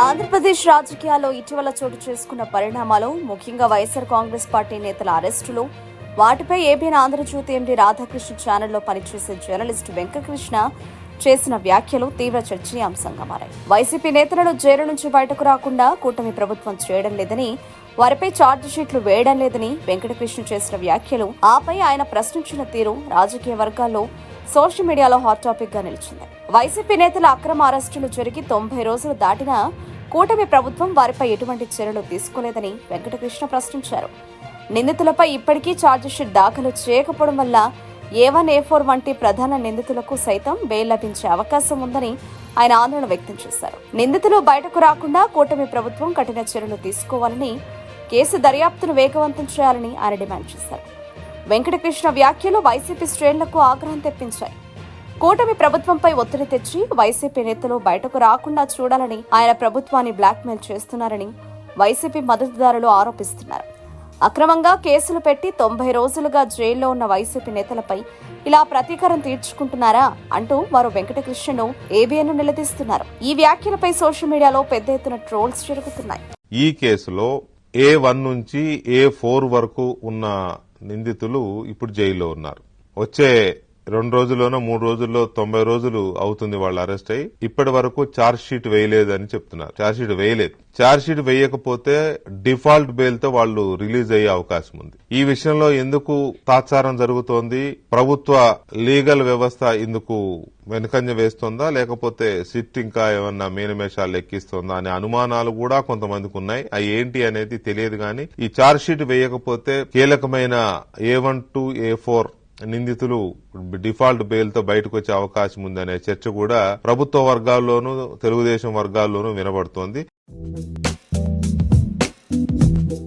ఆంధ్రప్రదేశ్ రాజకీయాల్లో ఇటీవల చోటు చేసుకున్న పరిణామాలు, ముఖ్యంగా వైఎస్ఆర్ కాంగ్రెస్ పార్టీ నేతల అరెస్టులు, వాటిపై ఏబీఎన్ ఆంధ్రజ్యోతి ఎండీ రాధాకృష్ణ ఛానల్లో పనిచేసే జర్నలిస్టు వెంకటకృష్ణ చేసిన వ్యాఖ్యలు తీవ్ర చర్చనీయాంశంగా మారాయి. వైసీపీ నేతలను జైలు నుంచి బయటకు రాకుండా కూటమి ప్రభుత్వం చేయడం లేదని, వారిపై ఛార్జిషీట్లు వేయడం లేదని వెంకటకృష్ణ చేసిన వ్యాఖ్యలు, ఆపై ఆయన ప్రశ్నించిన తీరు రాజకీయ వర్గాల్లో సోషల్ మీడియాలో హాట్ టాపిక్ గా నిలిచింది. వైసీపీ నేతల అక్రమ అరెస్టులు జరిగి 90 రోజులు దాటినా కూటమి ప్రభుత్వం వారిపై ఎటువంటి చర్యలు తీసుకోలేదని వెంకటకృష్ణ ప్రశ్నించారు. నిందితులపై ఇప్పటికీ ఛార్జిషీట్ దాఖలు చేయకపోవడం వల్ల A1, A4 వంటి ప్రధాన నిందితులకు సైతం బెయిల్ లభించే అవకాశం ఉందని ఆయన ఆందోళన వ్యక్తం చేశారు. నిందితులు బయటకు రాకుండా కూటమి ప్రభుత్వం కఠిన చర్యలు తీసుకోవాలని, కేసు దర్యాప్తును వేగవంతం చేయాలని ఆయన డిమాండ్ చేశారు. వెంకటకృష్ణ వ్యాఖ్యలు వైసీపీ శ్రేణులకు ఆగ్రహం తెప్పించాయి. కూటమి ప్రభుత్వంపై ఒత్తిడి తెచ్చి వైసీపీ నేతలు బయటకు రాకుండా చూడాలని ఆయన ప్రభుత్వాన్ని బ్లాక్మెయిల్ చేస్తున్నారని వైసీపీ మద్దతుదారులు ఆరోపిస్తున్నారు. అక్రమంగా కేసులు పెట్టి 90 రోజులుగా జైల్లో ఉన్న వైసీపీ నేతలపై ఇలా ప్రతీకారం తీర్చుకుంటున్నారా అంటూ వారు వెంకటకృష్ణను ఏబీఎన్ నిలదీస్తున్నారు. ఈ వ్యాఖ్యలపై సోషల్ మీడియాలో పెద్ద ఎత్తున ట్రోల్స్ జరుగుతున్నాయి. ఈ కేసులో A1 నుంచి A4 వరకు ఉన్న నిందితులు ఇప్పుడు జైల్లో ఉన్నారు. వచ్చే 2 రోజుల్లోనో 3 రోజుల్లో 90 రోజులు అవుతుంది వాళ్ళు అరెస్ట్ అయ్యి. ఇప్పటి వరకు ఛార్జ్ షీట్ వేయలేదని చెప్తున్నారు. ఛార్జ్ షీట్ వేయలేదు. ఛార్జ్ షీట్ వేయకపోతే డిఫాల్ట్ బెయిల్ తో వాళ్ళు రిలీజ్ అయ్యే అవకాశం ఉంది. ఈ విషయంలో ఎందుకు తాత్సారం జరుగుతోంది? ప్రభుత్వ లీగల్ వ్యవస్థ ఇందుకు వెనుకంజ వేస్తోందా, లేకపోతే సిట్ ఇంకా ఏమన్నా మేనమేషాలు ఎక్కిస్తోందా అనే అనుమానాలు కూడా కొంతమందికి ఉన్నాయి. అవి ఏంటి అనేది తెలియదు. కానీ ఈ ఛార్జ్ షీట్ వేయకపోతే కీలకమైన A1 to A4 నిందితులు డిఫాల్ట్ బెయిల్ తో బయటకు వచ్చే అవకాశం ఉందనే చర్చ కూడా ప్రభుత్వ వర్గాల్లోనూ తెలుగుదేశం వర్గాల్లోనూ వినబడుతోంది.